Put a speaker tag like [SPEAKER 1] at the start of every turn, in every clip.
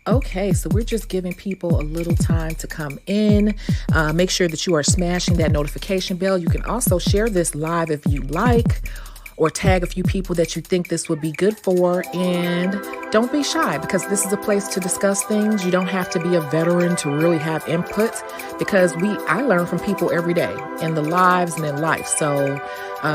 [SPEAKER 1] Okay, so we're just giving people a little time to come in. Make sure that you are smashing that notification bell. You can also share this live if you like, or tag a few people that you think this would be good for. And don't be shy, because this is a place to discuss things. You don't have to be a veteran to really have input, because I learn from people every day in the lives and in life. So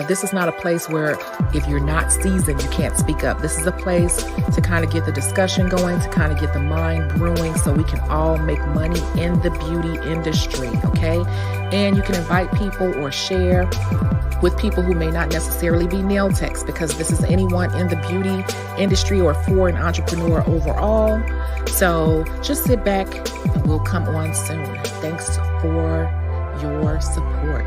[SPEAKER 1] this is not a place where if you're not seasoned, you can't speak up. This is a place to kind of get the discussion going, to kind of get the mind brewing, so we can all make money in the beauty industry, okay? And you can invite people or share with people who may not necessarily be nail techs, because this is anyone in the beauty industry or for an entrepreneur overall. So just sit back and we'll come on soon. Thanks for your support.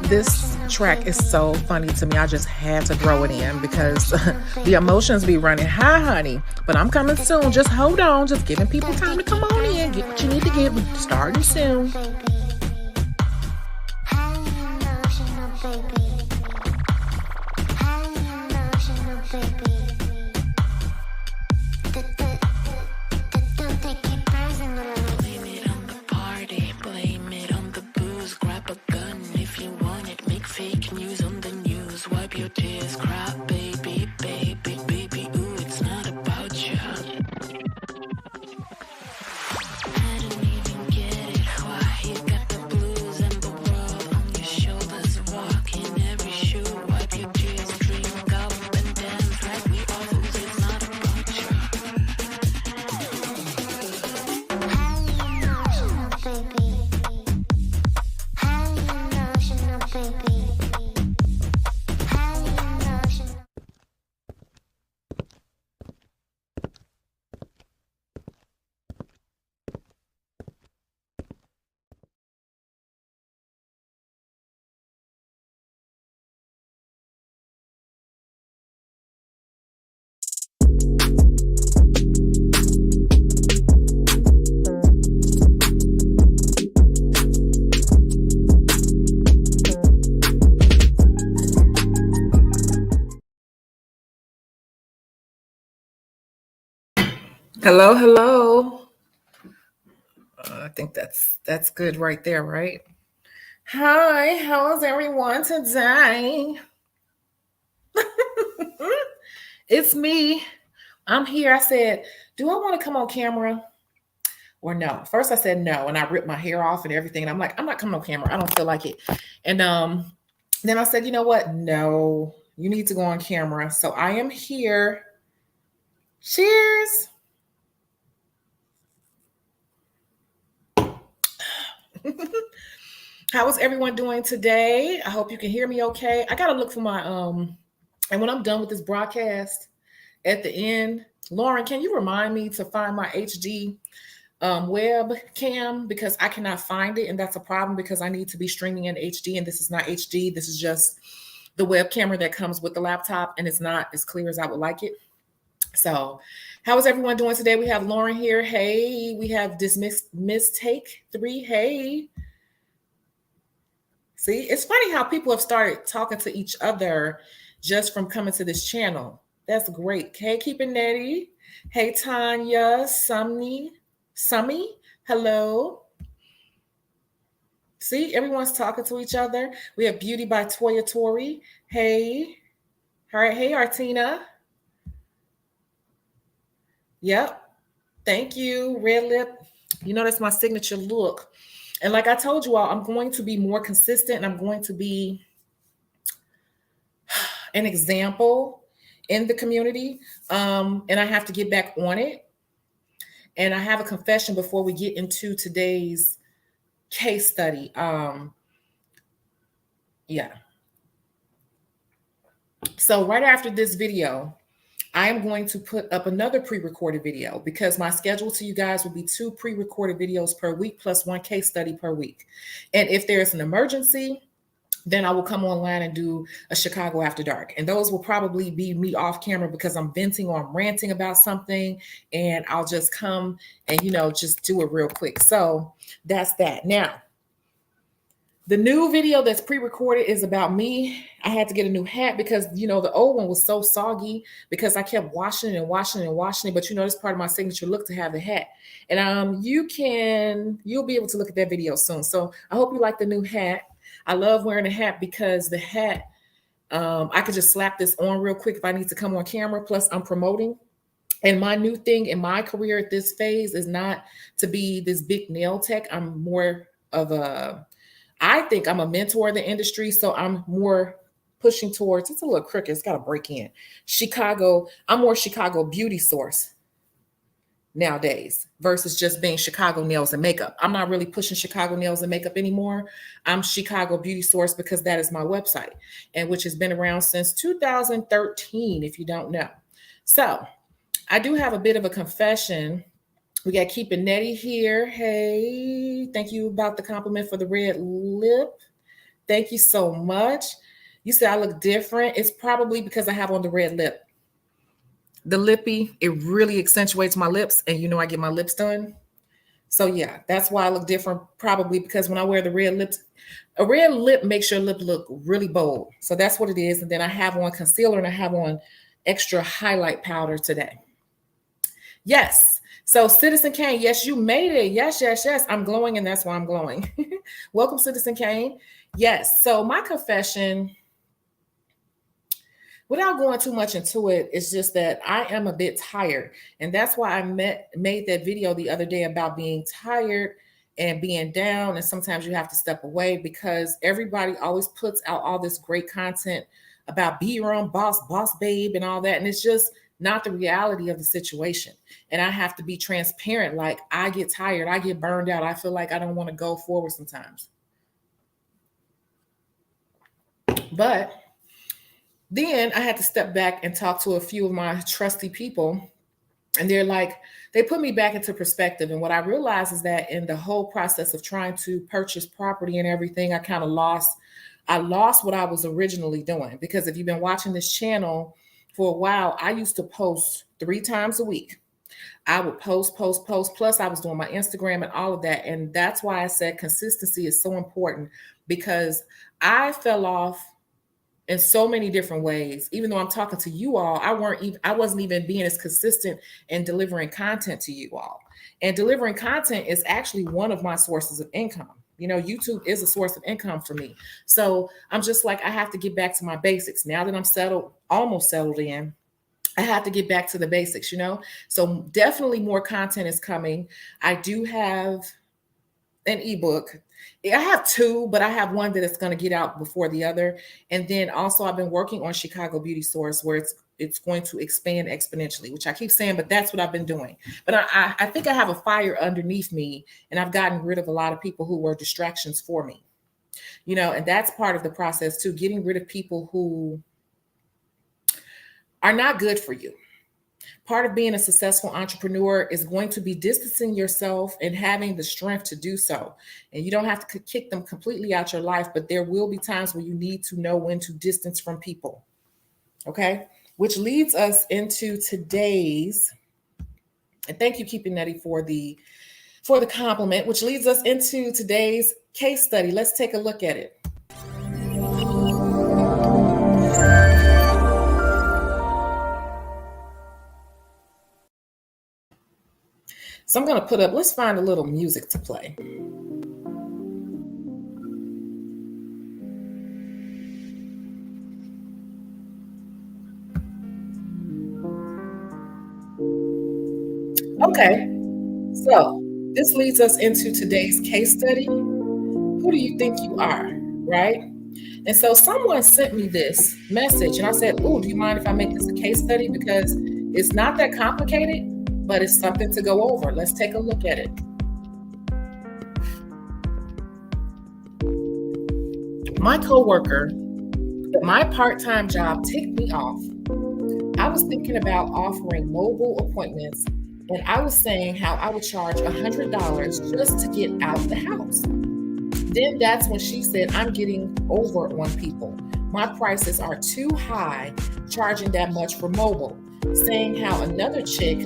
[SPEAKER 1] This track is so funny to me. I just had to throw it in because the emotions be running high, honey. But I'm coming soon. Just hold on. Just giving people time to come on in. Get what you need to get. We're starting soon. Hello, hello. I think that's good right there, right? Hi, how's everyone today? It's me. I'm here. I said, do I want to come on camera or no? First I said no, and I ripped my hair off and everything. And I'm like, I'm not coming on camera. I don't feel like it. And then I said, you know what? No, you need to go on camera. So I am here. Cheers. How is everyone doing today? I hope you can hear me okay. I gotta look for my and when I'm done with this broadcast at the end, Lauren, can you remind me to find my HD webcam, because I cannot find it, and that's a problem because I need to be streaming in HD, and this is not HD. This is just the web camera that comes with the laptop, and it's not as clear as I would like it. So how is everyone doing today? We have Lauren here. Hey, we have Miss Take 3. Hey. See, it's funny how people have started talking to each other just from coming to this channel. That's great. Hey, Keeping Netty. Hey, Tanya, Summy. Hello. See, everyone's talking to each other. We have Beauty by Toya Tori. Hey. All right. Hey, Artina. Yep. Thank you, Red Lip. You know, that's my signature look. And like I told you all, I'm going to be more consistent and I'm going to be an example in the community. And I have to get back on it. And I have a confession before we get into today's case study. Yeah. So right after this video, I am going to put up another pre-recorded video because my schedule to you guys will be 2 pre-recorded videos per week plus 1 case study per week. And if there's an emergency, then I will come online and do a Chicago After Dark. And those will probably be me off camera because I'm venting or I'm ranting about something, and I'll just come and, you know, just do it real quick. So that's that. Now, the new video that's pre-recorded is about me. I had to get a new hat because, you know, the old one was so soggy because I kept washing it and washing it and washing it. But you know, it's part of my signature look to have the hat. And you'll be able to look at that video soon. So I hope you like the new hat. I love wearing a hat because the hat, I could just slap this on real quick if I need to come on camera. Plus I'm promoting. And my new thing in my career at this phase is not to be this big nail tech. I'm more of I think I'm a mentor in the industry, so I'm more pushing towards, it's a little crooked, it's got to break in. I'm more Chicago beauty source nowadays versus just being Chicago nails and makeup. I'm not really pushing Chicago nails and makeup anymore. I'm Chicago beauty source because that is my website, and which has been around since 2013, if you don't know. So I do have a bit of a confession. We got Keeping Netty here. Hey, thank you about the compliment for the red lip. Thank you so much. You said I look different. It's probably because I have on the red lip. The lippy, it really accentuates my lips, and you know I get my lips done. So yeah, that's why I look different, probably because when I wear the red lips, a red lip makes your lip look really bold. So that's what it is. And then I have on concealer and I have on extra highlight powder today. Yes. So Citizen Kane, yes, you made it. Yes, yes, yes. I'm glowing, and that's why I'm glowing. Welcome, Citizen Kane. Yes. So my confession, without going too much into it, is just that I am a bit tired. And that's why I made that video the other day about being tired and being down. And sometimes you have to step away because everybody always puts out all this great content about be your own boss, boss babe, and all that. And it's just not the reality of the situation. And I have to be transparent. Like, I get tired, I get burned out. I feel like I don't want to go forward sometimes. But then I had to step back and talk to a few of my trusty people. And they're like, they put me back into perspective. And what I realized is that in the whole process of trying to purchase property and everything, I kind of lost what I was originally doing. Because if you've been watching this channel for a while, I used to post 3 times a week. I would post. Plus I was doing my Instagram and all of that. And that's why I said consistency is so important, because I fell off in so many different ways. Even though I'm talking to you all, I wasn't even being as consistent in delivering content to you all. And delivering content is actually one of my sources of income. You know, YouTube is a source of income for me. So I'm just like, I have to get back to my basics. Now that I'm almost settled in, I have to get back to the basics, you know? So definitely more content is coming. I do have an ebook. I have 2, but I have one that is going to get out before the other. And then also I've been working on Chicago Beauty Source, where it's going to expand exponentially, which I keep saying, but that's what I've been doing. But I think I have a fire underneath me, and I've gotten rid of a lot of people who were distractions for me, you know, and that's part of the process too, getting rid of people who are not good for you. Part of being a successful entrepreneur is going to be distancing yourself and having the strength to do so. And you don't have to kick them completely out your life, but there will be times where you need to know when to distance from people. Okay? Which leads us into today's, and thank you, Keeping Netty, for the compliment, which leads us into today's case study. Let's take a look at it. So I'm going to put up, let's find a little music to play. Okay, so this leads us into today's case study. Who do you think you are, right? And so someone sent me this message and I said, "Oh, do you mind if I make this a case study? Because it's not that complicated, but it's something to go over. Let's take a look at it." My coworker, my part-time job ticked me off. I was thinking about offering mobile appointments, and I was saying how I would charge $100 just to get out the house. Then that's when she said, "I'm getting over on people. My prices are too high charging that much for mobile." Saying how another chick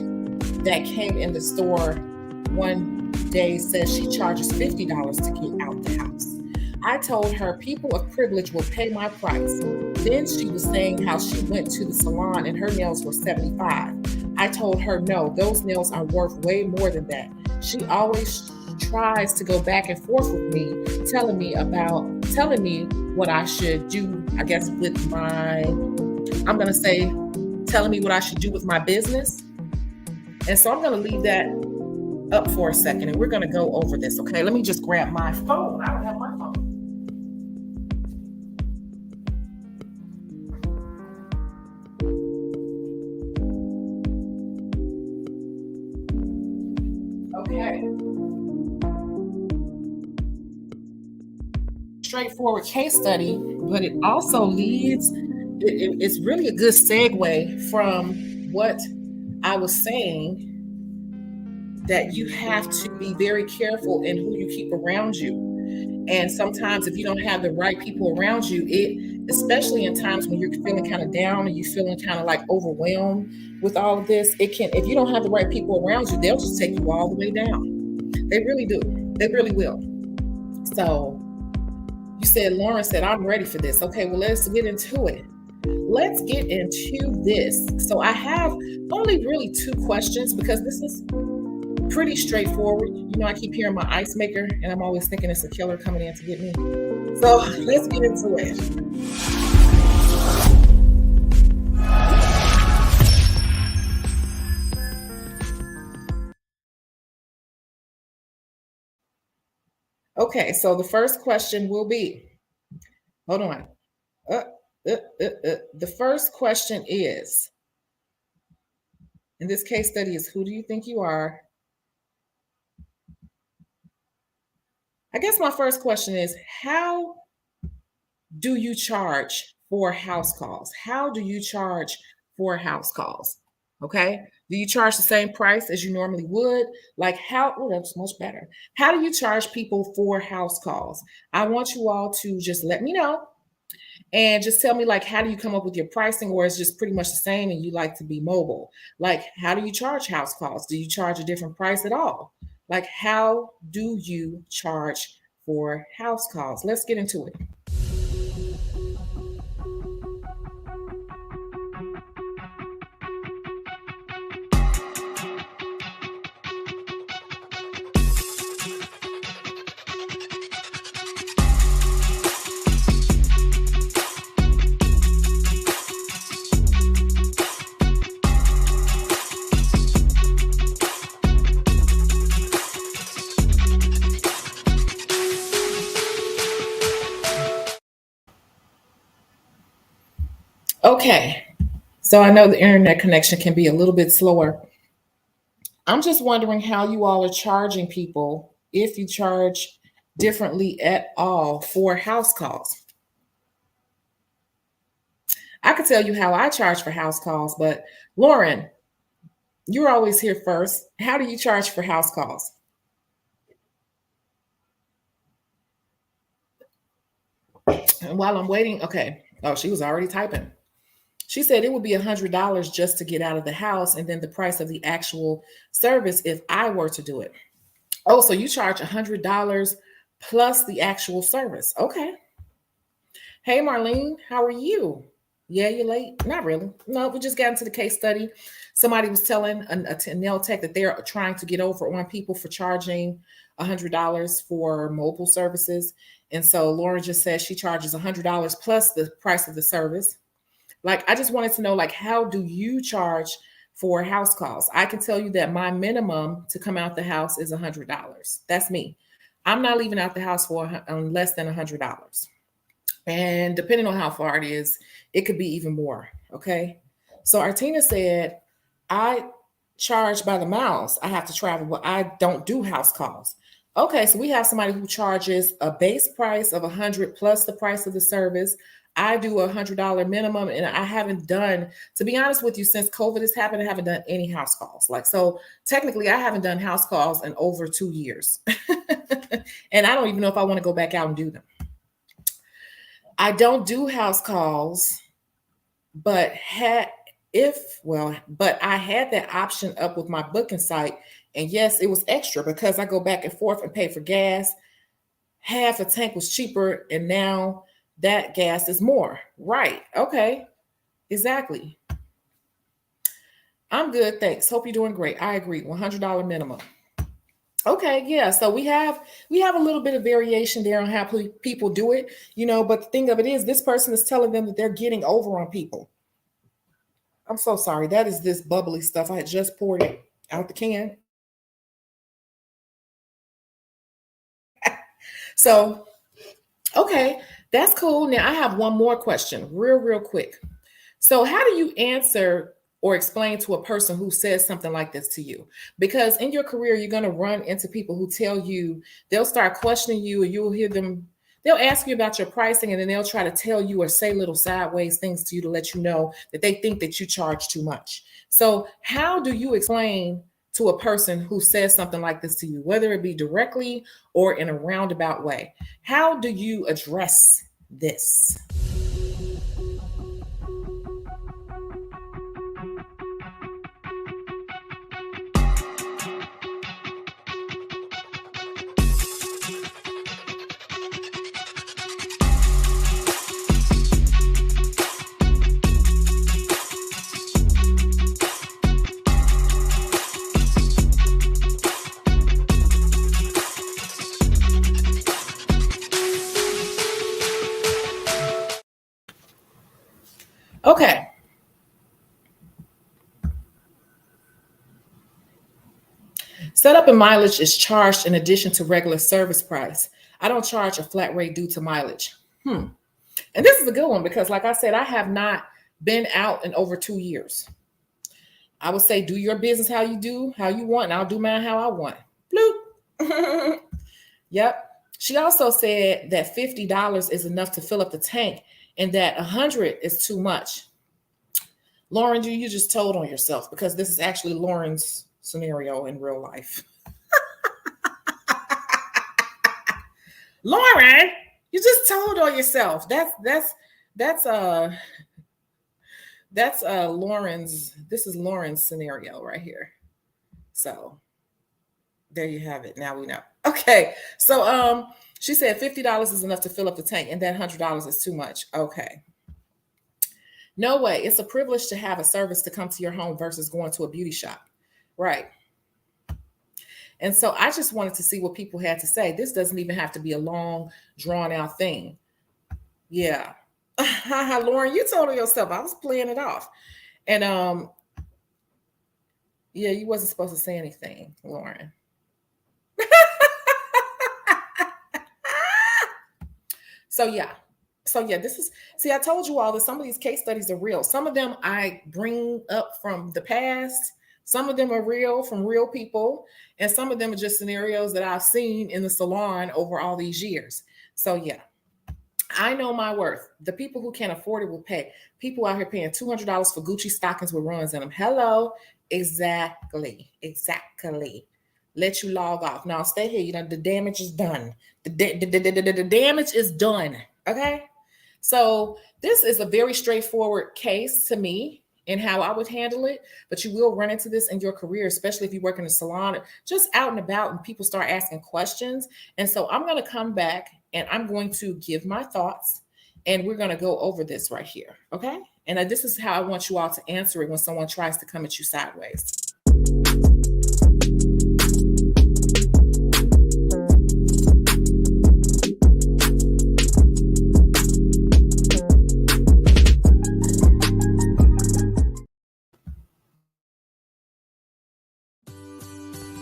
[SPEAKER 1] that came in the store one day says she charges $50 to get out the house. I told her people of privilege will pay my price. Then she was saying how she went to the salon and her nails were $75. I told her no, those nails are worth way more than that. She always tries to go back and forth with me, telling me what I should do, I guess with my, I'm going to say, telling me what I should do with my business. And so I'm going to leave that up for a second and we're going to go over this. Okay, let me just grab my phone. I don't have my phone. Okay. Straightforward case study, but it also it's really a good segue from what I was saying, that you have to be very careful in who you keep around you. And sometimes if you don't have the right people around you, especially in times when you're feeling kind of down and you're feeling kind of like overwhelmed with all of this, if you don't have the right people around you, they'll just take you all the way down. They really do. They really will. So you said, Lauren said, "I'm ready for this." Okay, well, let's get into it. Let's get into this. So I have only really 2 questions because this is pretty straightforward. You know, I keep hearing my ice maker and I'm always thinking it's a killer coming in to get me. So let's get into it. Okay, so the first question will be, hold on. The first question is, in this case study is, who do you think you are? I guess my first question is, how do you charge for house calls? How do you charge for house calls? Okay. Do you charge the same price as you normally would? Like oh, that's much better. How do you charge people for house calls? I want you all to just let me know and just tell me, like, how do you come up with your pricing, or it's just pretty much the same and you like to be mobile? Like, how do you charge house calls? Do you charge a different price at all? Like, how do you charge for house calls? Let's get into it. Okay, so I know the internet connection can be a little bit slower. I'm just wondering how you all are charging people, if you charge differently at all for house calls. I could tell you how I charge for house calls, but Lauren, you're always here first. How do you charge for house calls? And while I'm waiting, okay. Oh, she was already typing. She said it would be $100 just to get out of the house, and then the price of the actual service if I were to do it. Oh, so you charge $100 plus the actual service. Okay. Hey, Marlene, how are you? Yeah, you're late. Not really. No, we just got into the case study. Somebody was telling a nail tech that they're trying to get over on people for charging $100 for mobile services. And so Lauren just says she charges $100 plus the price of the service. Like, I just wanted to know, like, how do you charge for house calls? I can tell you that my minimum to come out the house is $100. That's me. I'm not leaving out the house for less than $100. And depending on how far it is, it could be even more. Okay. So Artina said, I charge by the miles. I have to travel, but I don't do house calls. Okay, so we have somebody who charges a base price of 100 plus the price of the service. I do $100 minimum, and I haven't done, to be honest with you, since COVID has happened, I haven't done any house calls. Like, so technically, I haven't done house calls in over 2 years, and I don't even know if I want to go back out and do them. I don't do house calls, but but I had that option up with my booking site. And yes, it was extra because I go back and forth and pay for gas. Half a tank was cheaper, and now that gas is more. Right. Okay. Exactly. I'm good. Thanks. Hope you're doing great. I agree. $100 minimum. Okay, yeah. So we have a little bit of variation there on how people do it, but the thing of it is this person is telling them that they're getting over on people. I'm so sorry. That is this bubbly stuff. I had just poured it out the can. So, okay, that's cool. Now I have one more question, real quick. So, how do you answer or explain to a person who says something like this to you? Because in your career, you're going to run into people who tell you, they'll start questioning you, and you'll hear them, they'll ask you about your pricing, and then they'll try to tell you or say little sideways things to you to let you know that they think that you charge too much. So, how do you explain to a person who says something like this to you, whether it be directly or in a roundabout way? How do you address this? Okay. Setup and mileage is charged in addition to regular service price. I don't charge a flat rate due to mileage. And this is a good one because, like I said, I have not been out in over 2 years. I would say, do your business how you want, and I'll do mine how I want. Bloop. Yep. She also said that $50 is enough to fill up the tank and that 100 is too much. Lauren, you just told on yourself because this is actually Lauren's scenario in real life. Lauren, you just told on yourself. That's Lauren's. This is Lauren's scenario right here. So there you have it. Now we know. Okay. So she said $50 is enough to fill up the tank, and that $100 is too much. Okay. No way. It's a privilege to have a service to come to your home versus going to a beauty shop. Right. And so I just wanted to see what people had to say. This doesn't even have to be a long, drawn out thing. Yeah. Lauren, you told her yourself. I was playing it off. And yeah, you wasn't supposed to say anything, Lauren. So yeah. This is, see, I told you all that some of these case studies are real. Some of them I bring up from the past. Some of them are real from real people. And some of them are just scenarios that I've seen in the salon over all these years. So yeah, I know my worth. The people who can't afford it will pay. People out here paying $200 for Gucci stockings with runs in them. Hello. Exactly. Let you log off. Now stay here. You know, the damage is done. The damage is done. Okay. So this is a very straightforward case to me in how I would handle it, but you will run into this in your career, especially if you work in a salon, just out and about and people start asking questions. And so I'm going to come back and I'm going to give my thoughts and we're going to go over this right here. Okay. And this is how I want you all to answer it when someone tries to come at you sideways.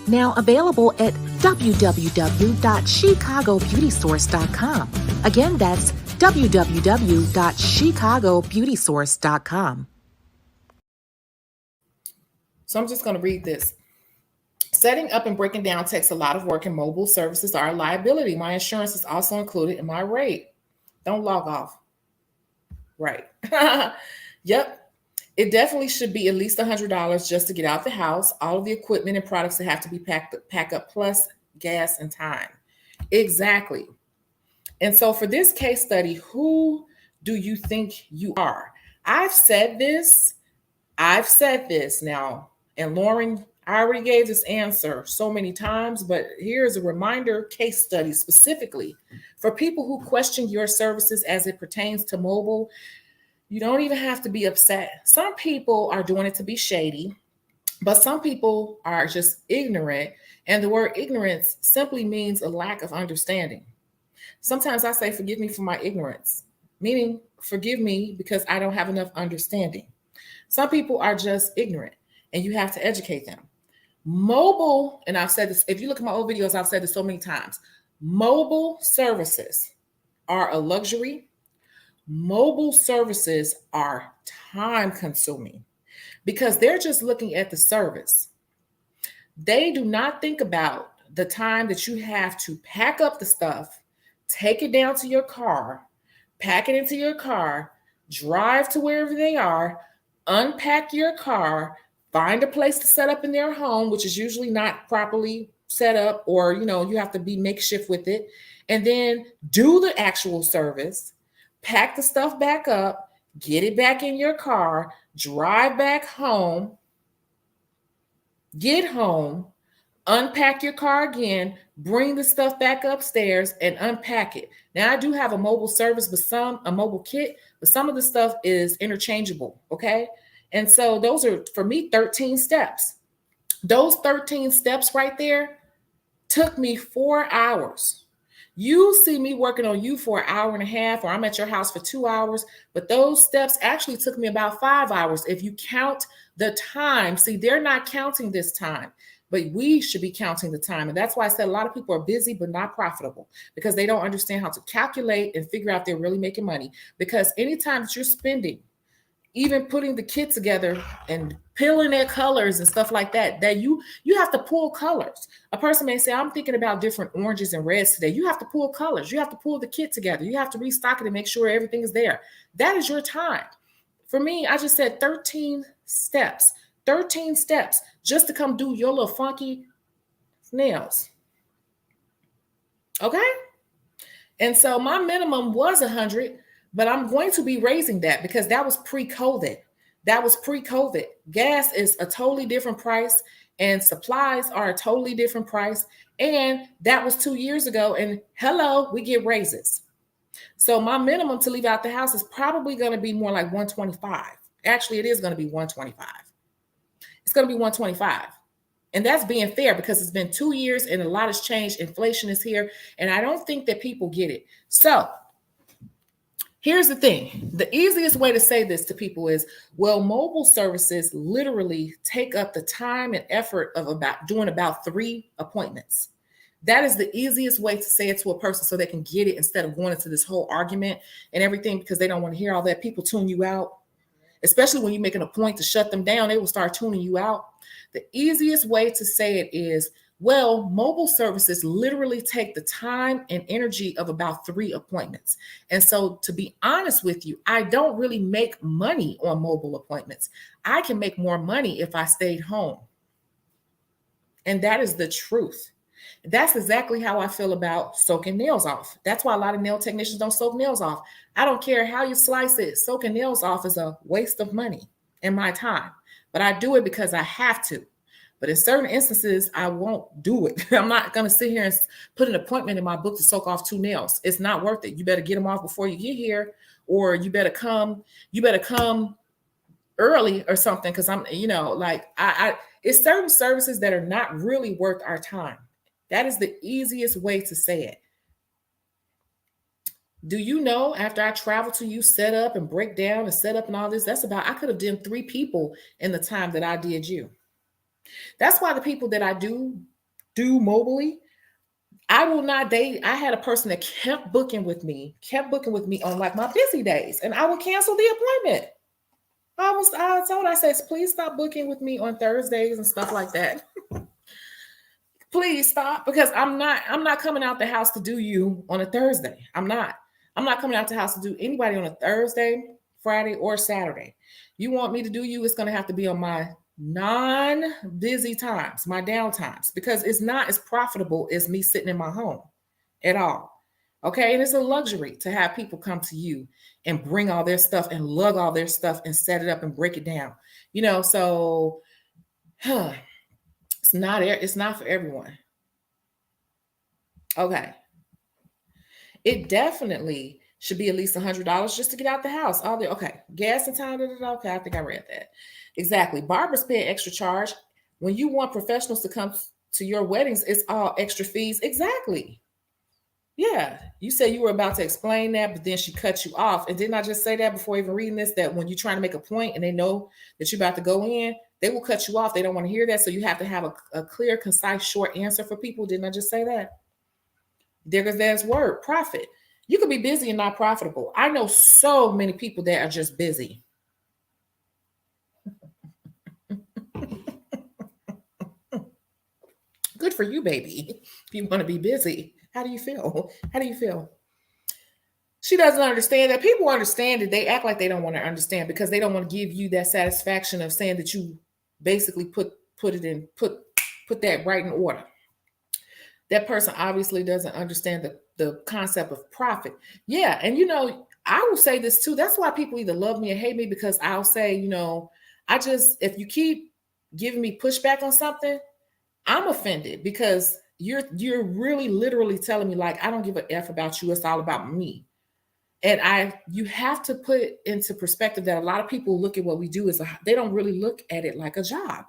[SPEAKER 2] Now available at www.chicagobeautysource.com. Again, that's www.chicagobeautysource.com.
[SPEAKER 1] So I'm just going to read this. Setting up and breaking down takes a lot of work, and mobile services are a liability. My insurance is also included in my rate. Don't log off. Right. Yep. It definitely should be at least $100 just to get out the house. All of the equipment and products that have to be packed up, plus gas and time. Exactly. And so for this case study, who do you think you are? I've said this now, and Lauren, I already gave this answer so many times, but here's a reminder case study specifically for people who question your services as it pertains to mobile. You don't even have to be upset. Some people are doing it to be shady, but some people are just ignorant. And the word ignorance simply means a lack of understanding. Sometimes I say, forgive me for my ignorance, meaning forgive me because I don't have enough understanding. Some people are just ignorant and you have to educate them. Mobile, and I've said this, if you look at my old videos, I've said this so many times, mobile services are a luxury. Mobile services are time consuming because they're just looking at the service. They do not think about the time that you have to pack up the stuff, take it down to your car, pack it into your car, drive to wherever they are, unpack your car, find a place to set up in their home, which is usually not properly set up, or you have to be makeshift with it, and then do the actual service. Pack the stuff back up, get it back in your car, drive back home, get home, unpack your car again, bring the stuff back upstairs and unpack it. Now, I do have a mobile service, a mobile kit, but some of the stuff is interchangeable, okay? And so those are, for me, 13 steps. Those 13 steps right there took me 4 hours. You see me working on you for an hour and a half, or I'm at your house for 2 hours, but those steps actually took me about 5 hours. If you count the time, see, they're not counting this time, but we should be counting the time. And that's why I said a lot of people are busy, but not profitable, because they don't understand how to calculate and figure out they're really making money. Because anytime that you're spending, even putting the kit together and peeling their colors and stuff like that, that you have to pull colors. A person may say, I'm thinking about different oranges and reds today. You have to pull colors. You have to pull the kit together. You have to restock it and make sure everything is there. That is your time. For me, I just said 13 steps just to come do your little funky nails. Okay? And so my minimum was 100. But I'm going to be raising that because that was pre-COVID. Gas is a totally different price and supplies are a totally different price. And that was 2 years ago. And hello, we get raises. So my minimum to leave out the house is probably going to be more like 125. Actually, it is going to be 125. It's going to be 125. And that's being fair because it's been 2 years and a lot has changed. Inflation is here. And I don't think that people get it. So here's the thing. The easiest way to say this to people is, well, mobile services literally take up the time and effort of doing about 3 appointments. That is the easiest way to say it to a person so they can get it instead of going into this whole argument and everything because they don't want to hear all that. People tune you out, especially when you're making a point to shut them down. They will start tuning you out. The easiest way to say it is, well, mobile services literally take the time and energy of about 3 appointments. And so to be honest with you, I don't really make money on mobile appointments. I can make more money if I stayed home. And that is the truth. That's exactly how I feel about soaking nails off. That's why a lot of nail technicians don't soak nails off. I don't care how you slice it. Soaking nails off is a waste of money and my time. But I do it because I have to. But in certain instances, I won't do it. I'm not going to sit here and put an appointment in my book to soak off 2 nails. It's not worth it. You better get them off before you get here, or you better come early or something. Cause I'm, like it's certain services that are not really worth our time. That is the easiest way to say it. Do you know, after I travel to you, set up and break down and set up and all this, I could have done 3 people in the time that I did you. That's why the people that I do mobily, I will not date. I had a person that kept booking with me on like my busy days, and I would cancel the appointment. I told her, I said, please stop booking with me on Thursdays and stuff like that. Please stop, because I'm not coming out the house to do you on a Thursday. I'm not coming out the house to do anybody on a Thursday, Friday, or Saturday. You want me to do you, it's going to have to be on my non-busy times, my down times, because it's not as profitable as me sitting in my home at all. Okay. And it's a luxury to have people come to you and bring all their stuff and lug all their stuff and set it up and break it down. So it's not for everyone. Okay. It definitely should be at least $100 just to get out the house. Okay. Gas in town. Okay. I think I read that. Exactly. Barbers pay an extra charge. When you want professionals to come to your weddings, it's all extra fees. Exactly. Yeah. You said you were about to explain that, but then she cut you off. And didn't I just say that before even reading this, that when you're trying to make a point and they know that you're about to go in, they will cut you off. They don't want to hear that. So you have to have a clear, concise, short answer for people. Didn't I just say that? There goes that word, profit. You could be busy and not profitable. I know so many people that are just busy. Good for you, baby. If you want to be busy. How do you feel? She doesn't understand that. People understand it. They act like they don't want to understand because they don't want to give you that satisfaction of saying that you basically put that right in order. That person obviously doesn't understand the concept of profit. Yeah. And I will say this too. That's why people either love me or hate me, because I'll say, if you keep giving me pushback on something, I'm offended, because you're really literally telling me, like, I don't give a F about you. It's all about me. And you have to put into perspective that a lot of people look at what we do they don't really look at it like a job.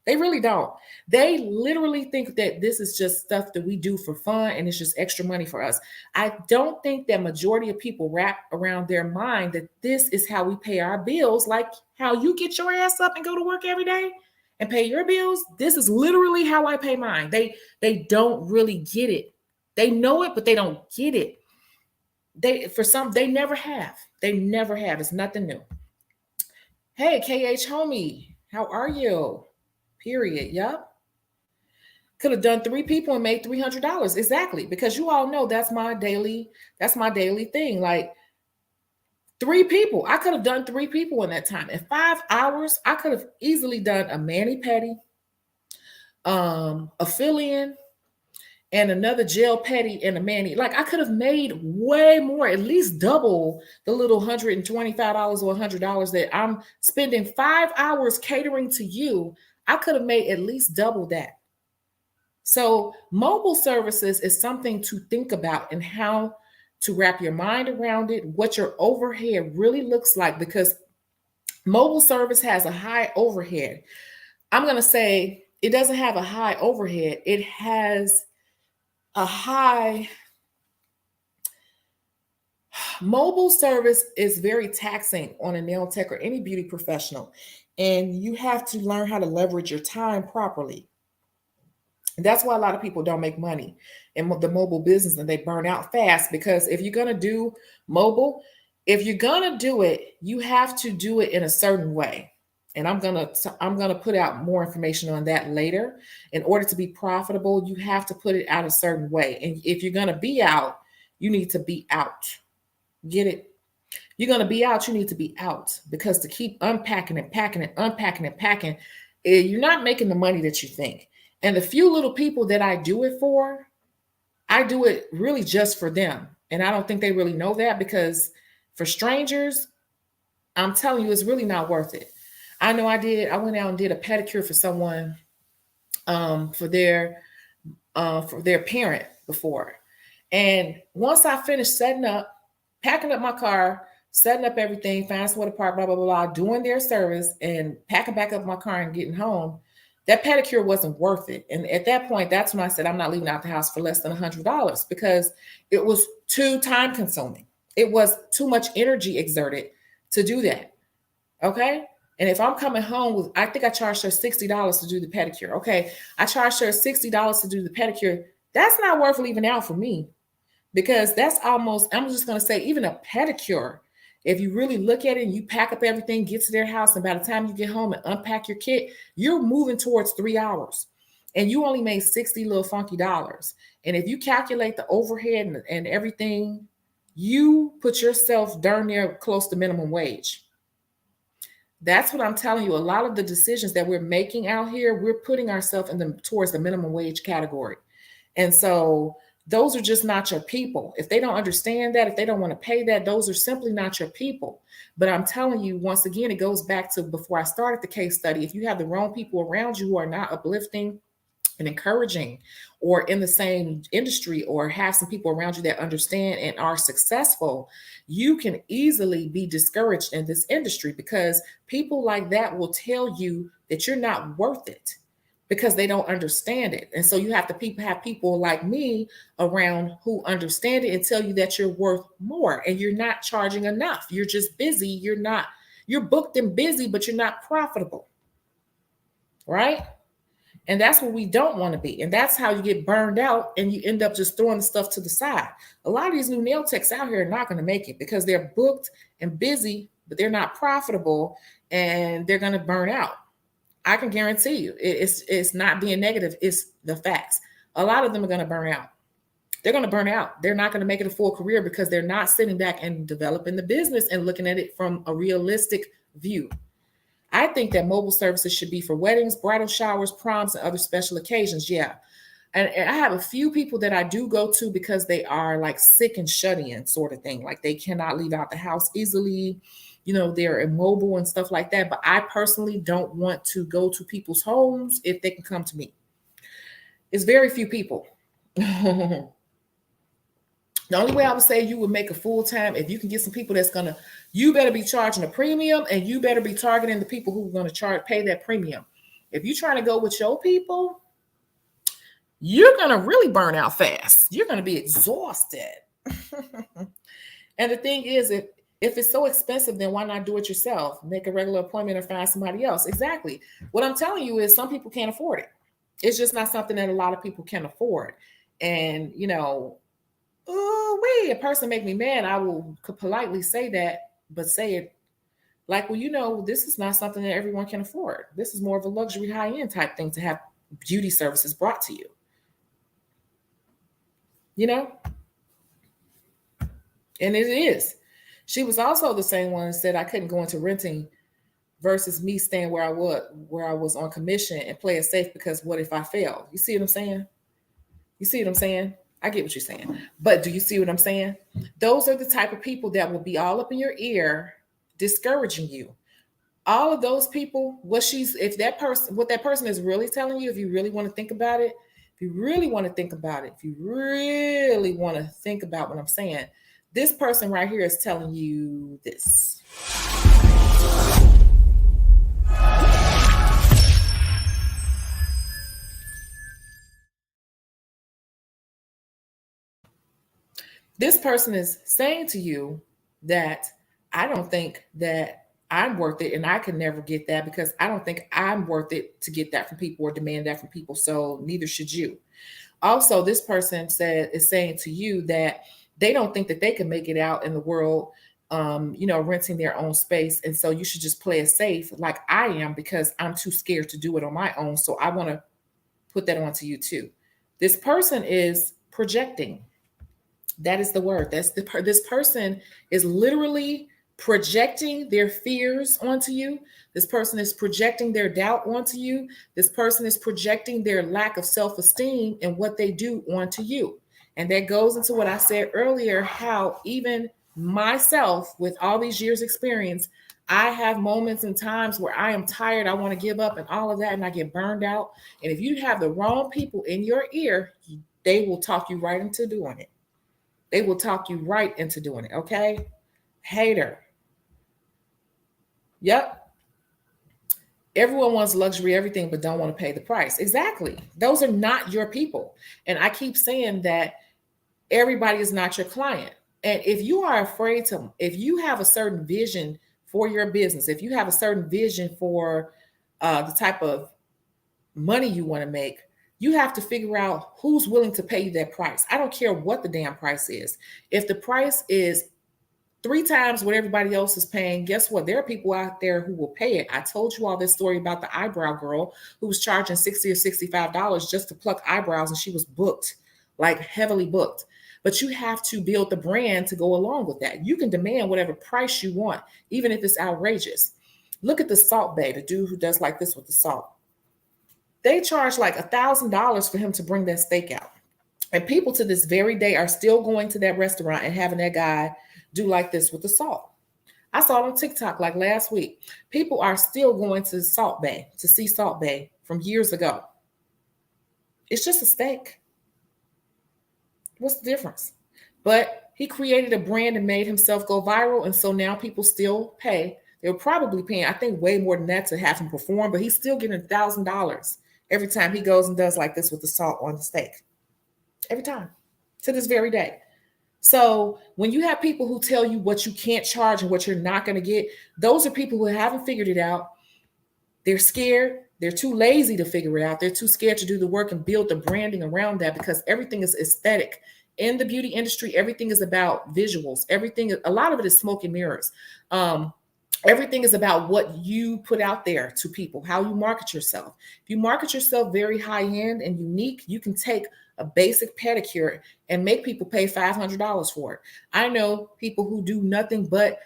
[SPEAKER 1] They really don't. They literally think that this is just stuff that we do for fun and it's just extra money for us. I don't think that majority of people wrap around their mind that this is how we pay our bills, like how you get your ass up and go to work every day and pay your bills. This is literally how I pay mine. They don't really get it. They know it, but they don't get it. They never have. It's nothing new. Hey, KH homie, how are you? Period. Yep. Could have done 3 people and made $300. Exactly. Because you all know that's my daily thing. Like 3 people. I could have done 3 people in that time. In 5 hours, I could have easily done a mani-pedi, a fill-in, and another gel pedi and a mani. Like I could have made way more, at least double the little $125 or $100 that I'm spending 5 hours catering to you. I could have made at least double that. So mobile services is something to think about, and how to wrap your mind around it, what your overhead really looks like, because mobile service has a high overhead. I'm going to say it doesn't have a high overhead. It has a high mobile service is very taxing on a nail tech or any beauty professional. And you have to learn how to leverage your time properly. That's why a lot of people don't make money in the mobile business, and they burn out fast, because if you're going to do mobile, if you're going to do it, you have to do it in a certain way. And I'm going to put out more information on that later. In order to be profitable, you have to put it out a certain way. And if you're going to be out, you need to be out. Get it? You're going to be out, you need to be out, because to keep unpacking and packing and unpacking and packing, you're not making the money that you think. And the few little people that I do it for, I do it really just for them. And I don't think they really know that, because for strangers, I'm telling you, it's really not worth it. I know I went out and did a pedicure for someone for their parent before. And once I finished packing up my car, setting up everything, finding somewhere to park, blah, blah, blah, blah, doing their service and packing back up my car and getting home, that pedicure wasn't worth it. And at that point, that's when I said, I'm not leaving out the house for less than $100 because it was too time consuming. It was too much energy exerted to do that. Okay. And if I'm coming home with, I think I charged her $60 to do the pedicure. Okay. I charged her $60 to do the pedicure. That's not worth leaving out for me because that's almost, I'm just going to say, even a pedicure, if you really look at it and you pack up everything, get to their house, and by the time you get home and unpack your kit, you're moving towards 3 hours. And you only made 60 little funky dollars. And if you calculate the overhead and everything, you put yourself darn near close to minimum wage. That's what I'm telling you. A lot of the decisions that we're making out here, we're putting ourselves towards the minimum wage category. And so those are just not your people. If they don't understand that, if they don't want to pay that, those are simply not your people. But I'm telling you, once again, it goes back to before I started the case study. If you have the wrong people around you who are not uplifting and encouraging or in the same industry, or have some people around you that understand and are successful, you can easily be discouraged in this industry because people like that will tell you that you're not worth it, because they don't understand it. And so you have to have people like me around who understand it and tell you that you're worth more and you're not charging enough. You're just busy. You're booked and busy, but you're not profitable. Right? And that's what we don't want to be. And that's how you get burned out and you end up just throwing the stuff to the side. A lot of these new nail techs out here are not going to make it because they're booked and busy, but they're not profitable and they're going to burn out. I can guarantee you it's not being negative. It's the facts. A lot of them are going to burn out. They're going to burn out. They're not going to make it a full career because they're not sitting back and developing the business and looking at it from a realistic view. I think that mobile services should be for weddings, bridal showers, proms, and other special occasions. Yeah. And I have a few people that I do go to because they are like sick and shut in sort of thing. Like they cannot leave out the house easily. You know, they're immobile and stuff like that. But I personally don't want to go to people's homes if they can come to me. It's very few people. The only way I would say you would make a full time, if you can get some people you better be charging a premium and you better be targeting the people who are going to pay that premium. If you're trying to go with your people, you're going to really burn out fast. You're going to be exhausted. And the thing is, if it's so expensive, then why not do it yourself? Make a regular appointment or find somebody else. Exactly. What I'm telling you is some people can't afford it. It's just not something that a lot of people can afford. And, you know, a person make me mad, I could politely say that, but say it like, well, you know, this is not something that everyone can afford. This is more of a luxury, high-end type thing to have beauty services brought to you. You know? And it is. She was also the same one that said I couldn't go into renting versus me staying where I was on commission and play it safe because what if I fail? You see what I'm saying? You see what I'm saying? I get what you're saying. But do you see what I'm saying? Those are the type of people that will be all up in your ear, discouraging you. All of those people, what that person is really telling you, if you really want to think about it, if you really want to think about what I'm saying, this person right here is telling you this. This person is saying to you that I don't think that I'm worth it and I could never get that because I don't think I'm worth it to get that from people or demand that from people. So neither should you. Also, this person is saying to you that they don't think that they can make it out in the world, renting their own space. And so you should just play it safe like I am because I'm too scared to do it on my own. So I want to put that onto you too. This person is projecting. That is the word. This person is literally projecting their fears onto you. This person is projecting their doubt onto you. This person is projecting their lack of self-esteem and what they do onto you. And that goes into what I said earlier, how even myself, with all these years experience, I have moments and times where I am tired, I want to give up and all of that, and I get burned out. And if you have the wrong people in your ear, they will talk you right into doing it. They will talk you right into doing it. Okay. Hater. Yep. Everyone wants luxury, everything, but don't want to pay the price. Exactly. Those are not your people. And I keep saying that everybody is not your client. And if you are afraid to, if you have a certain vision for your business, if you have a certain vision for the type of money you want to make, you have to figure out who's willing to pay you that price. I don't care what the damn price is. If the price is 3 times what everybody else is paying, guess what? There are people out there who will pay it. I told you all this story about the eyebrow girl who was charging $60 or $65 just to pluck eyebrows, and she was booked, like heavily booked. But you have to build the brand to go along with that. You can demand whatever price you want, even if it's outrageous. Look at the Salt Bae, the dude who does like this with the salt. They charge like $1,000 for him to bring that steak out. And people to this very day are still going to that restaurant and having that guy do like this with the salt. I saw it on TikTok like last week. People are still going to Salt Bae to see Salt Bae from years ago. It's just a steak. What's the difference? But he created a brand and made himself go viral. And so now people still pay. They're probably paying, I think, way more than that to have him perform, but he's still getting $1,000 every time he goes and does like this with the salt on the steak. Every time, to this very day. So when you have people who tell you what you can't charge and what you're not going to get, those are people who haven't figured it out. They're scared. They're too lazy to figure it out. They're too scared to do the work and build the branding around that, because everything is aesthetic. In the beauty industry, everything is about visuals. A lot of it is smoke and mirrors. Everything is about what you put out there to people, how you market yourself. If you market yourself very high end and unique, you can take a basic pedicure and make people pay $500 for it. I know people who do nothing but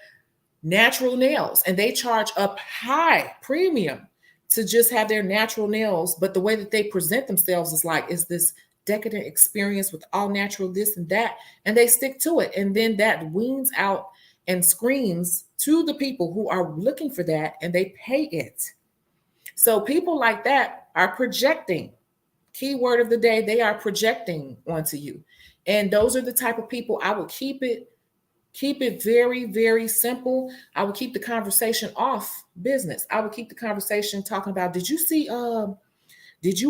[SPEAKER 1] natural nails, and they charge up high premium to just have their natural nails. But the way that they present themselves is this decadent experience with all natural this and that, and they stick to it. And then that weans out and screams to the people who are looking for that, and they pay it. So people like that are projecting. Keyword of the day, they are projecting onto you. And those are the type of people I would keep it very, very simple. I would keep the conversation off business. I would keep the conversation talking about, did you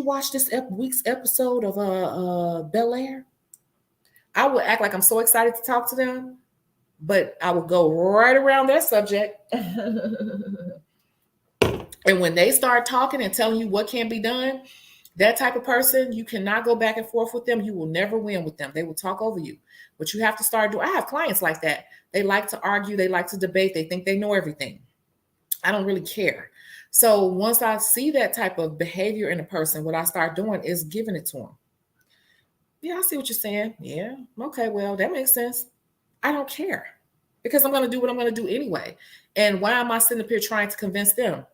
[SPEAKER 1] watch this week's episode of Bel-Air? I would act like I'm so excited to talk to them, but I would go right around that subject. And when they start talking and telling you what can be done, that type of person, you cannot go back and forth with them. You will never win with them. They will talk over you. What you have to start doing, I have clients like that. They like to argue. They like to debate. They think they know everything. I don't really care. So once I see that type of behavior in a person, what I start doing is giving it to them. Yeah, I see what you're saying. Yeah. Okay, well, that makes sense. I don't care, because I'm going to do what I'm going to do anyway. And why am I sitting up here trying to convince them?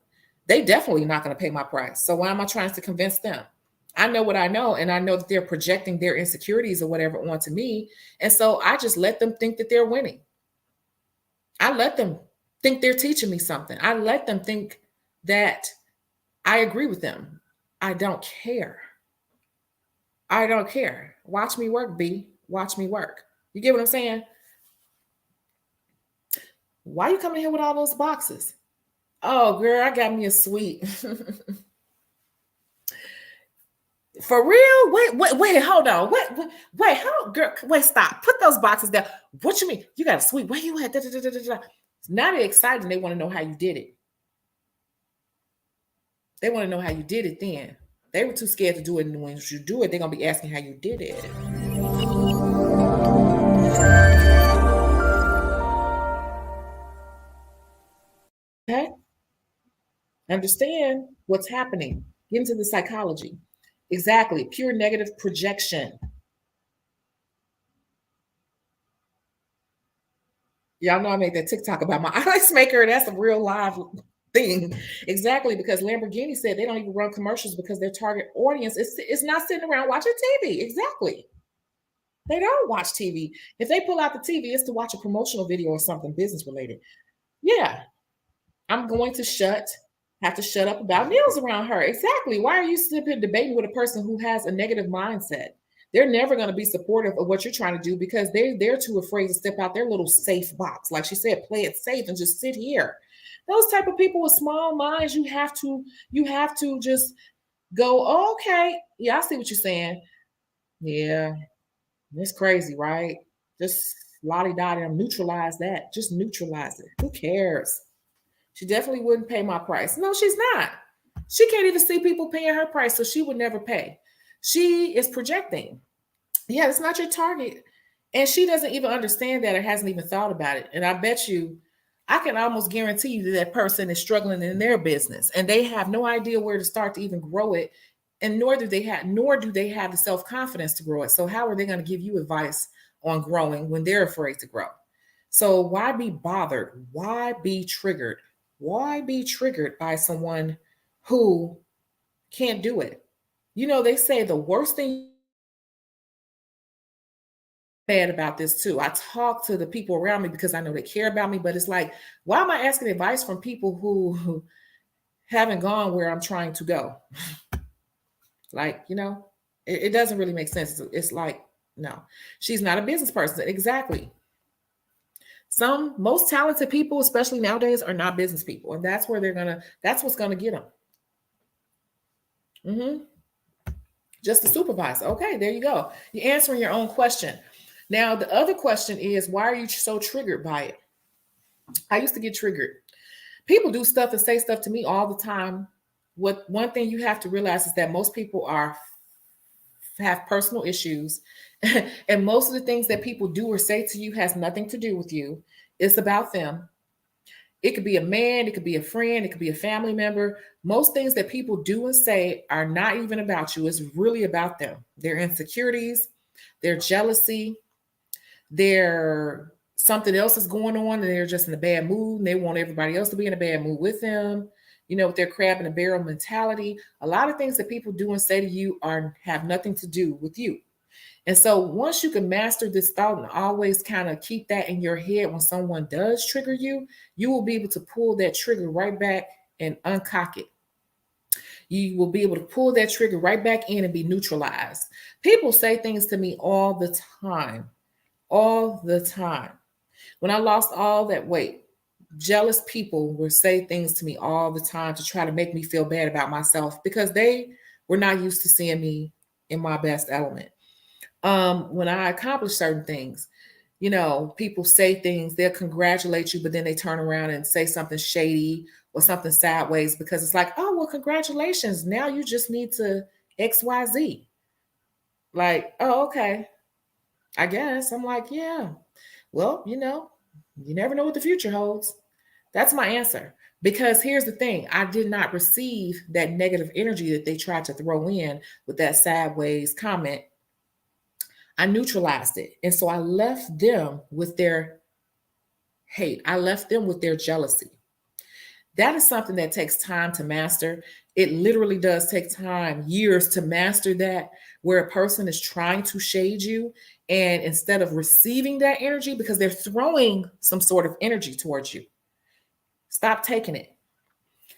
[SPEAKER 1] They definitely not going to pay my price. So why am I trying to convince them? I know what I know, and I know that they're projecting their insecurities or whatever onto me. And so I just let them think that they're winning. I let them think they're teaching me something. I let them think that I agree with them. I don't care. I don't care. Watch me work, B. Watch me work. You get what I'm saying? Why are you coming here with all those boxes? Oh, girl, I got me a suite. For real? Wait, hold on. Wait, hold, girl, wait, stop. Put those boxes down. What you mean? You got a suite? Where you at? Da, da, da, da, da. Now they're excited and they want to know how you did it. They want to know how you did it then. They were too scared to do it, and when you do it, they're going to be asking how you did it. Okay? Understand what's happening. Get into the psychology. Exactly. Pure negative projection. Y'all know I made that TikTok about my ice maker. That's a real live thing. Exactly, because Lamborghini said they don't even run commercials because their target audience is not sitting around watching TV. Exactly. They don't watch TV. If they pull out the TV, it's to watch a promotional video or something business related. Yeah, I'm going to have to shut up about meals around her. Exactly. Why are you sitting debating with a person who has a negative mindset? They're never going to be supportive of what you're trying to do because they're too afraid to step out their little safe box. Like she said, play it safe and just sit here. Those type of people with small minds, you have to just go, oh, okay. Yeah, I see what you're saying. Yeah, it's crazy, right? Just lottie dottie, neutralize that. Just neutralize it. Who cares? She definitely wouldn't pay my price. No, she's not. She can't even see people paying her price, so she would never pay. She is projecting. Yeah, it's not your target. And she doesn't even understand that or hasn't even thought about it. And I bet you, I can almost guarantee you that that person is struggling in their business and they have no idea where to start to even grow it. And nor do they have the self-confidence to grow it. So how are they going to give you advice on growing when they're afraid to grow? So why be bothered? Why be triggered? Why be triggered by someone who can't do it? You know, they say the worst thing bad about this too. I talk to the people around me because I know they care about me, but it's like, why am I asking advice from people who haven't gone where I'm trying to go? Like, it doesn't really make sense. It's like, no, she's not a business person. Exactly. Some most talented people, especially nowadays, are not business people, and that's what's gonna get them. Just a supervisor. Okay, there you go. You're answering your own question. Now, the other question is, why are you so triggered by it? I used to get triggered. People do stuff and say stuff to me all the time. What one thing you have to realize is that most people have personal issues, and most of the things that people do or say to you has nothing to do with you. It's about them. It could be a man, it could be a friend, it could be a family member. Most things that people do and say are not even about you. It's really about them. Their insecurities, their jealousy, their something else is going on and they're just in a bad mood and they want everybody else to be in a bad mood with them. With their crab in a barrel mentality. A lot of things that people do and say to you have nothing to do with you. And so once you can master this thought and always kind of keep that in your head when someone does trigger you, you will be able to pull that trigger right back and uncock it. You will be able to pull that trigger right back in and be neutralized. People say things to me all the time, all the time. When I lost all that weight, jealous people would say things to me all the time to try to make me feel bad about myself because they were not used to seeing me in my best element. When I accomplish certain things, people say things, they'll congratulate you, but then they turn around and say something shady or something sideways because it's like, oh, well, congratulations. Now you just need to XYZ. Like, oh, okay. I guess. I'm like, yeah. Well, you never know what the future holds. That's my answer. Because here's the thing, I did not receive that negative energy that they tried to throw in with that sideways comment. I neutralized it. And so I left them with their hate. I left them with their jealousy. That is something that takes time to master. It literally does take time, years to master that, where a person is trying to shade you. And instead of receiving that energy, because they're throwing some sort of energy towards you, stop taking it.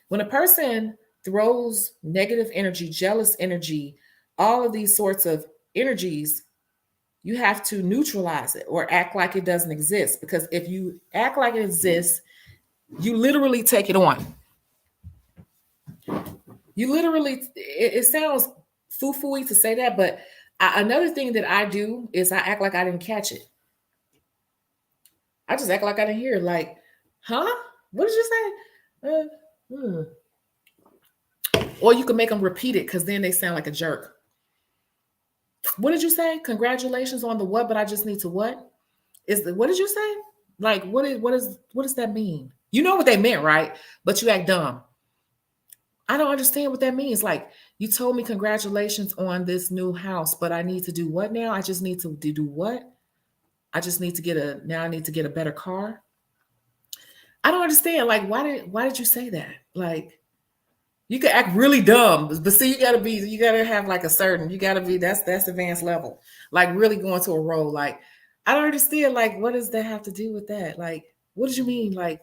[SPEAKER 1] When a person throws negative energy, jealous energy, all of these sorts of energies, you have to neutralize it or act like it doesn't exist. Because if you act like it exists, you literally take it on. It sounds foo-fooey to say that, but another thing that I do is I act like I didn't catch it. I just act like I didn't hear it. Like, huh? What did you say? Or you can make them repeat it because then they sound like a jerk. What did you say? Congratulations on the what? But I just need to what? What did you say? Like, what does that mean? You know what they meant, right? But you act dumb. I don't understand what that means. Like, you told me congratulations on this new house, but I need to do what now? I just need to do what? I just need to I need to get a better car. I don't understand. Like, why did you say that? Like, You can act really dumb, but see, you gotta have like a certain, you gotta be, that's advanced level. Like really going to a role. Like, I don't understand. Like, what does that have to do with that? Like, what did you mean? Like,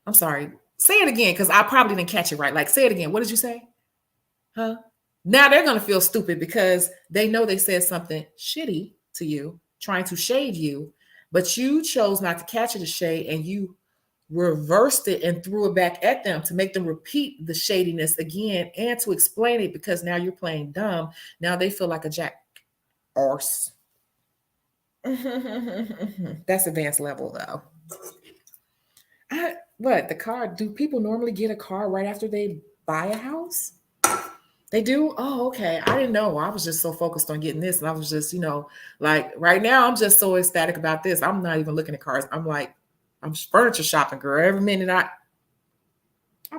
[SPEAKER 1] I'm sorry. Say it again, because I probably didn't catch it right. Like, say it again. What did you say? Huh? Now they're gonna feel stupid because they know they said something shitty to you, trying to shade you, but you chose not to catch it as shade and you reversed it and threw it back at them to make them repeat the shadiness again and to explain it because now you're playing dumb. Now they feel like a jack arse. That's advanced level though. What the car? Do people normally get a car right after they buy a house? They do? Oh, okay. I didn't know. I was just so focused on getting this. And I was just, like right now, I'm just so ecstatic about this. I'm not even looking at cars. I'm like, I'm furniture shopping, girl. Every minute I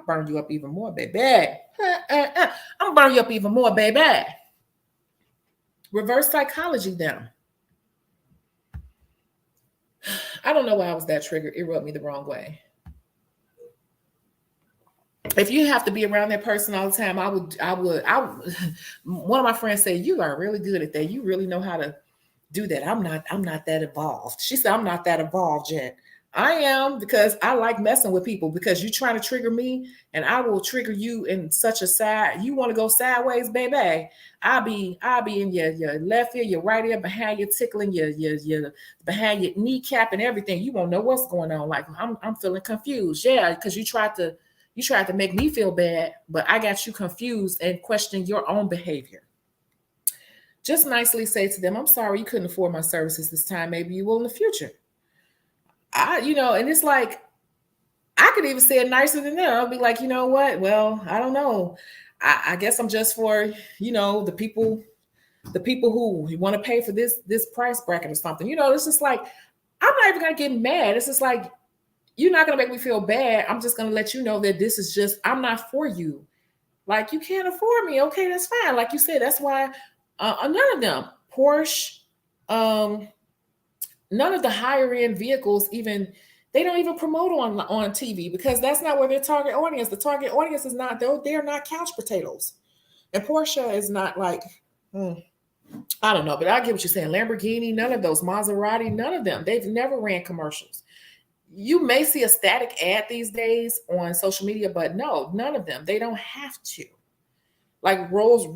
[SPEAKER 1] burn you up even more, baby. I'm burn you up even more, baby. Reverse psychology them. I don't know why I was that triggered. It rubbed me the wrong way. If you have to be around that person all the time, I would. One of my friends said, "You are really good at that. You really know how to do that." I'm not that evolved. She said, "I'm not that evolved yet." I am, because I like messing with people, because you trying to trigger me and I will trigger you in such a side. You want to go sideways, baby. I'll be in your left ear, your right ear, behind you, tickling your behind your kneecap and everything. You won't know what's going on. Like I'm feeling confused. Yeah, because you tried to make me feel bad, but I got you confused and questioning your own behavior. Just nicely say to them, "I'm sorry you couldn't afford my services this time. Maybe you will in the future." And it's like, I could even say it nicer than that. I'll be like, you know what? Well, I don't know. I guess I'm just for, the people who want to pay for this price bracket or something. It's just like, I'm not even gonna get mad. It's just like, you're not gonna make me feel bad. I'm just gonna let you know that this is just, I'm not for you. Like, you can't afford me. Okay, that's fine. Like you said, that's why none of them, Porsche, none of the higher end vehicles, even they don't even promote on TV, because that's not where their target audience. The target audience is not, they're not couch potatoes. And Porsche is not like, I don't know, but I get what you're saying. Lamborghini, none of those, Maserati, none of them. They've never ran commercials. You may see a static ad these days on social media, but no, none of them. They don't have to. Like Rolls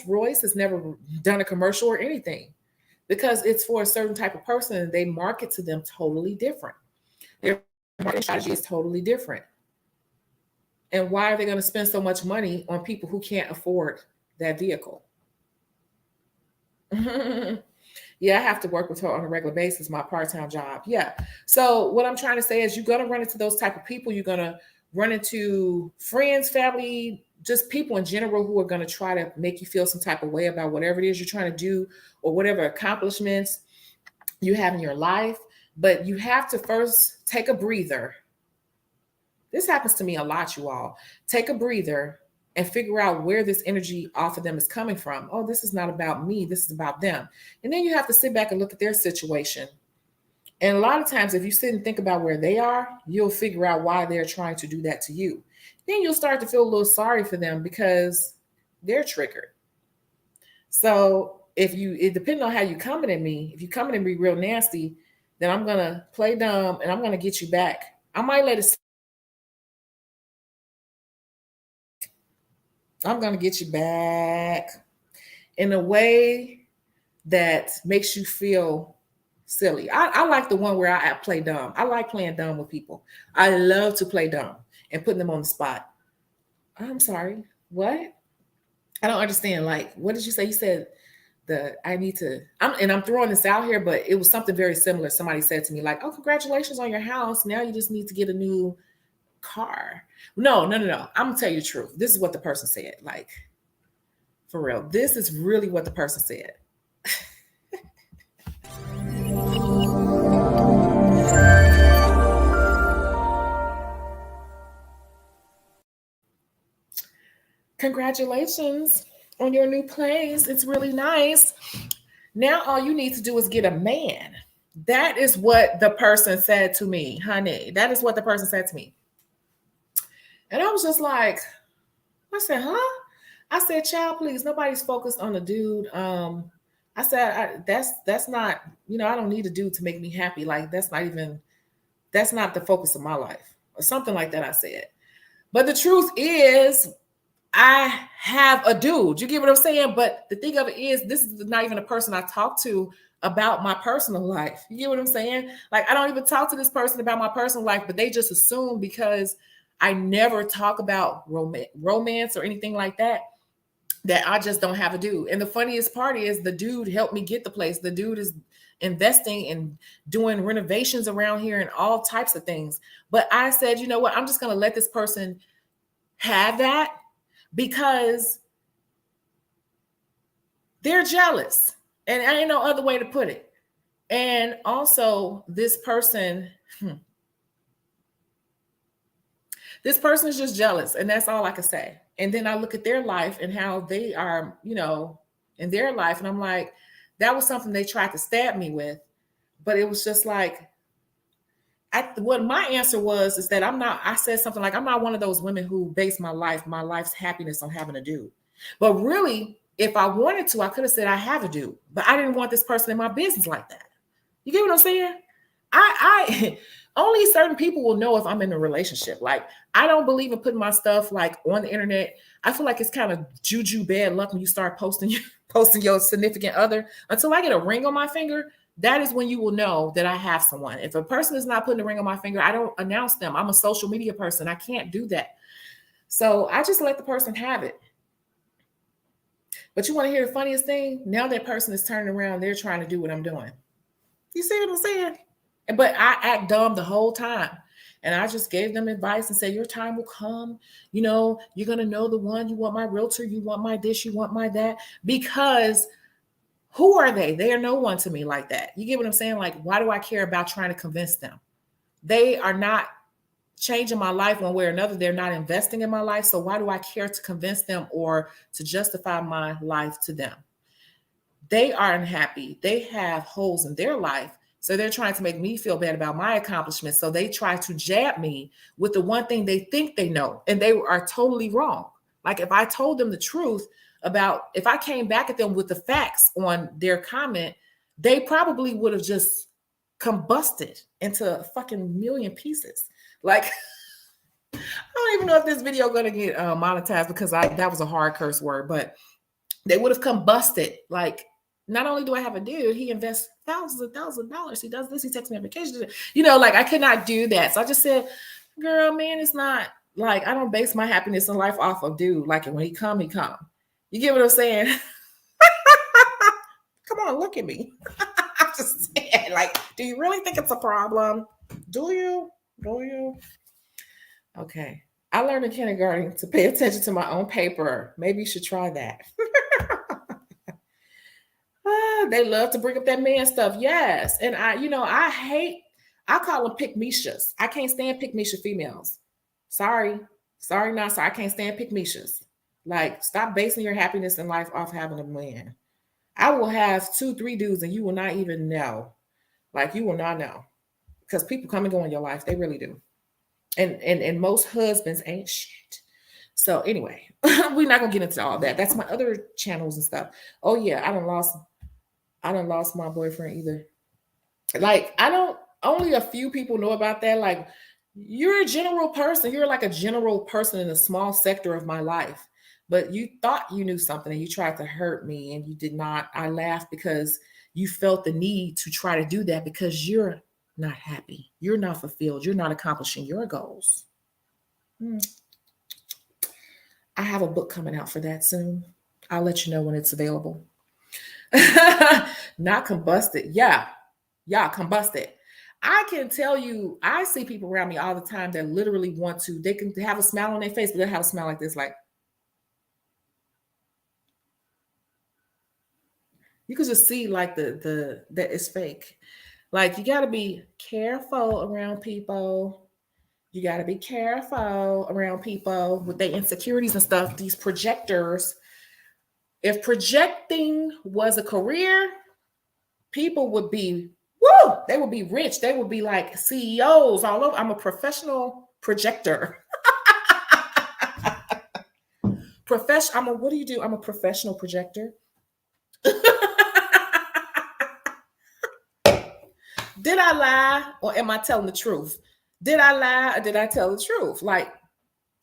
[SPEAKER 1] Royce has never done a commercial or anything, because it's for a certain type of person and they market to them totally different. Their marketing strategy is totally different. And why are they going to spend so much money on people who can't afford that vehicle? Yeah, I have to work with her on a regular basis, my part-time job. Yeah. So what I'm trying to say is, you're going to run into those type of people. You're going to run into friends, family, just people in general who are going to try to make you feel some type of way about whatever it is you're trying to do or whatever accomplishments you have in your life. But you have to first take a breather. This happens to me a lot, you all. Take a breather and figure out where this energy off of them is coming from. Oh, this is not about me. This is about them. And then you have to sit back and look at their situation. And a lot of times, if you sit and think about where they are, you'll figure out why they're trying to do that to you. Then you'll start to feel a little sorry for them because they're triggered. So it depends on how you coming at me. If you coming at me real nasty, then I'm going to play dumb and I'm going to get you back. I might let it. I'm going to get you back in a way that makes you feel silly. I like the one where I play dumb. I like playing dumb with people. I love to play dumb and putting them on the spot. I'm sorry. What? I don't understand. Like, what did you say? You said I'm throwing this out here, but it was something very similar. Somebody said to me like, "Oh, congratulations on your house. Now you just need to get a new car." No. I'm gonna tell you the truth. This is what the person said. Like, for real. This is really what the person said. Congratulations on your new place. It's really nice. Now all you need to do is get a man. That is what the person said to me, honey. That is what the person said to me. And I was just like, I said, huh? I said, child, please, nobody's focused on the dude. I said, that's not, I don't need a dude to make me happy. Like, that's not the focus of my life. Or something like that, I said. But the truth is, I have a dude. You get what I'm saying? But the thing of it is, this is not even a person I talk to about my personal life. You get what I'm saying? Like, I don't even talk to this person about my personal life, but they just assume because I never talk about romance or anything like that, that I just don't have a dude. And the funniest part is the dude helped me get the place. The dude is investing and doing renovations around here and all types of things. But I said, you know what? I'm just going to let this person have that because they're jealous. And I ain't no other way to put it. And also, this person is just jealous. And that's all I can say. And then I look at their life and how they are, in their life. And I'm like, that was something they tried to stab me with. But it was just like, what my answer was is that I said something like, I'm not one of those women who base my life's happiness on having a dude. But really, if I wanted to, I could have said I have a dude, but I didn't want this person in my business like that. You get what I'm saying? I only certain people will know if I'm in a relationship. Like, I don't believe in putting my stuff like on the internet. I feel like it's kind of juju bad luck when you start posting your significant other. Until I get a ring on my finger, that is when you will know that I have someone. If a person is not putting a ring on my finger, I don't announce them. I'm a social media person. I can't do that. So I just let the person have it. But you want to hear the funniest thing? Now that person is turning around, they're trying to do what I'm doing. You see what I'm saying? But I act dumb the whole time. And I just gave them advice and said, your time will come. You're going to know the one. You want my realtor. You want my this. You want my that. Because who are they? They are no one to me like that. You get what I'm saying? Like, why do I care about trying to convince them? They are not changing my life one way or another. They're not investing in my life. So why do I care to convince them or to justify my life to them? They are unhappy. They have holes in their life. So they're trying to make me feel bad about my accomplishments. So they try to jab me with the one thing they think they know. And they are totally wrong. Like, if I told them the truth about, if I came back at them with the facts on their comment, they probably would have just combusted into a fucking million pieces. Like, I don't even know if this video going to get monetized because that was a hard curse word, but they would have combusted. Like, not only do I have a dude, he invests thousands of dollars. He does this. He takes me on vacation. Like, I could not do that. So I just said, girl, man, it's not like, I don't base my happiness in life off of dude. Like, when he come, he come. You get what I'm saying? Come on, look at me. I'm just saying, like, do you really think it's a problem? Do you? Okay. I learned in kindergarten to pay attention to my own paper. Maybe you should try that. They love to bring up that man stuff. Yes. And I call them pick-meshas. I can't stand pick-mesha females. Sorry, not sorry. I can't stand pick-meshas. Like, stop basing your happiness in life off having a man. I will have 2-3 dudes and you will not even know. Like, you will not know. Because people come and go in your life. They really do. And most husbands ain't shit. So anyway, we're not gonna get into all that. That's my other channels and stuff. Oh yeah, I done lost my boyfriend either. Like, only a few people know about that. Like, you're a general person. You're like a general person in a small sector of my life. But you thought you knew something and you tried to hurt me and you did not. I laughed because you felt the need to try to do that because you're not happy. You're not fulfilled. You're not accomplishing your goals. I have a book coming out for that soon. I'll let you know when it's available. Not combusted. Yeah, combusted. I can tell you, I see people around me all the time that literally want to, they can have a smile on their face, but they'll have a smile like this, like, you can just see like that it's fake. Like, you got to be careful around people. You got to be careful around people with their insecurities and stuff. These projectors. If projecting was a career, people would be, they would be rich. They would be like CEOs all over. I'm a professional projector. What do you do? I'm a professional projector. Did I lie or am I telling the truth? Did I lie or did I tell the truth? Like,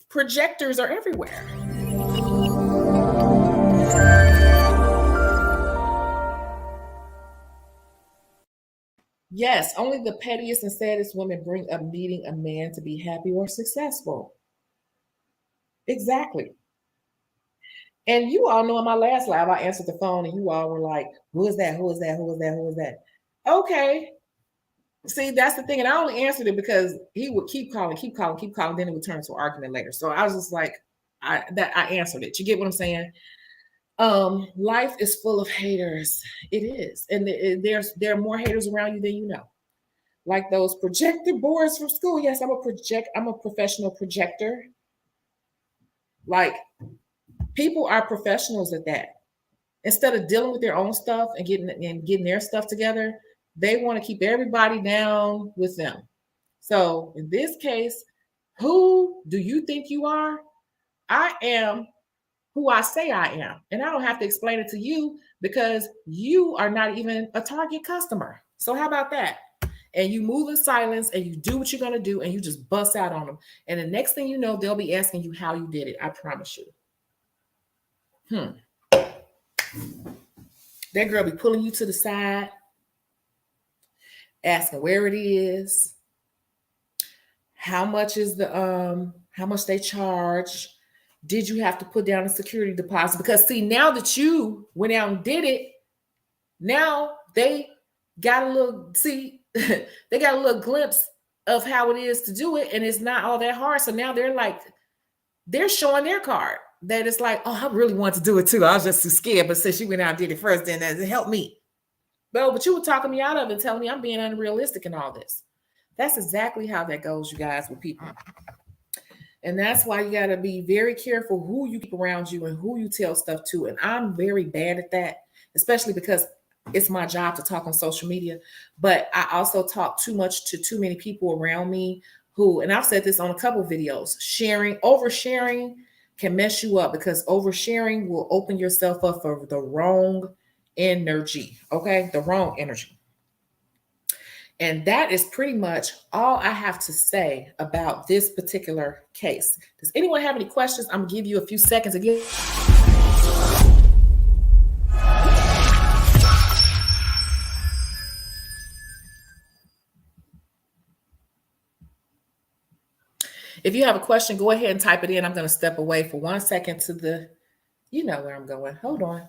[SPEAKER 1] projectors are everywhere. Yes, only the pettiest and saddest women bring up needing a man to be happy or successful. Exactly. And you all know in my last live, I answered the phone and you all were like, who is that? Who is that? Who is that? Who is that? Okay. See, that's the thing. And I only answered it because he would keep calling, keep calling, keep calling. Then it would turn into an argument later. So I was just like, I answered it. You get what I'm saying? Life is full of haters. It is. And there are more haters around you than you know. Like those projector boards from school. Yes, I'm a professional projector. Like, people are professionals at that. Instead of dealing with their own stuff and getting their stuff together, they want to keep everybody down with them. So in this case, who do you think you are? I am who I say I am. And I don't have to explain it to you because you are not even a target customer. So how about that? And you move in silence and you do what you're going to do and you just bust out on them. And the next thing you know, they'll be asking you how you did it. I promise you. That girl be pulling you to the side, asking where it is, how much they charge. Did you have to put down a security deposit? Because see, now that you went out and did it, now they got a little they got a little glimpse of how it is to do it, and it's not all that hard. So now they're showing their card that it's like, oh, I really want to do it too. I was just too scared, but since you went out and did it first, then it helped me. But you were talking me out of it and telling me I'm being unrealistic and all this. That's exactly how that goes, you guys, with people. And that's why you got to be very careful who you keep around you and who you tell stuff to. And I'm very bad at that, especially because it's my job to talk on social media. But I also talk too much to too many people around me who, and I've said this on a couple of videos, oversharing can mess you up because oversharing will open yourself up for the wrong energy. Okay. The wrong energy. And that is pretty much all I have to say about this particular case. Does anyone have any questions? I'm going to give you a few seconds again. If you have a question, go ahead and type it in. I'm going to step away for 1 second to you know where I'm going. Hold on.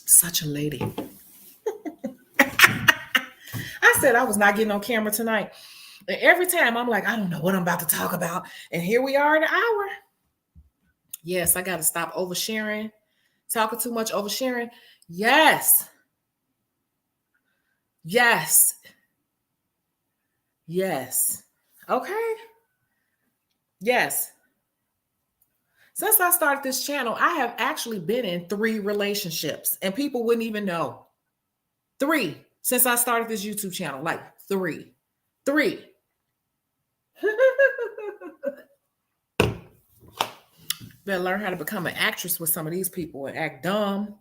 [SPEAKER 1] Such a lady. I said I was not getting on camera tonight. And every time I'm like, I don't know what I'm about to talk about. And here we are in an hour. Yes, I got to stop oversharing. Talking too much, oversharing. Yes. Yes. Yes. Okay. Yes. Since I started this channel, I have actually been in 3 relationships and people wouldn't even know. 3 since I started this YouTube channel, like 3. 3. Better learn how to become an actress with some of these people and act dumb.